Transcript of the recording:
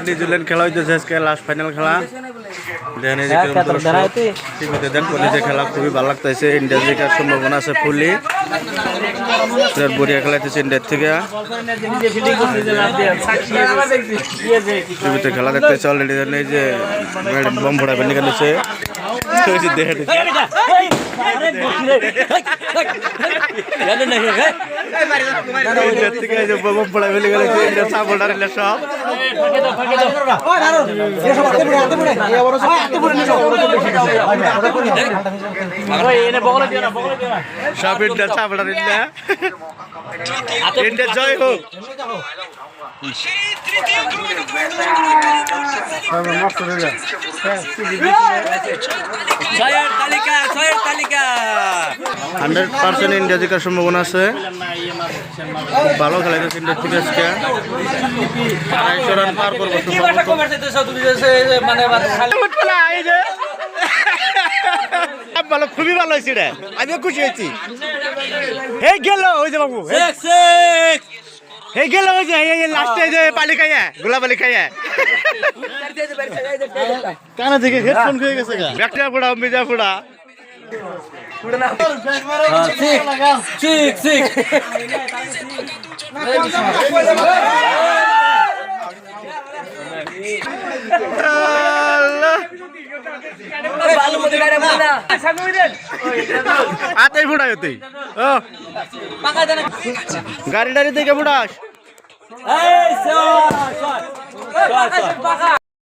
New Zealand খেলা হইতেছে আজকে লাস্ট ফাইনাল খেলা টিভিতে দেন যে খেলা খুবই ভালো লাগতেছে। ইন্ডিয়া জেতার সম্ভাবনা আছে ফুলি। বড়িয়া খেলাইতেছে ইন্ডিয়ার থেকে। টিভিতে খেলা দেখতেছে অলরেডি এই যে বম ফোড়াবেন নিকালেছে বম ফোড়া ফেলে গেছে ইন্ডিয়া সাপোর্টার সব সব ইন্ডিয়া সাপোর্টার ইন্ডিয়া জয় হোক। ছয়ের তালিকা 100% ইন্ডিয়া জেতার সম্ভাবনা আছে। খুব ভালো খেলাইতেছে ইন্ডিয়া থেকে আজকে 250 রান পার করবো ভালো, খুবই ভালো হয়েছে রে, আমিও খুশি হয়েছি। হে গেল ওই যে বাবু হে গেল ওই যে লাস্টে যে পালি খাইয়া গোলাপালি খাইয়া কানা থেকে হেডফোন হয়ে গেছে ব্যাকটা ফোড়া মিজা ফোড়া আতাই ফোড়া তুই গাড়ি টাড়ি থেকে ফোড়াস।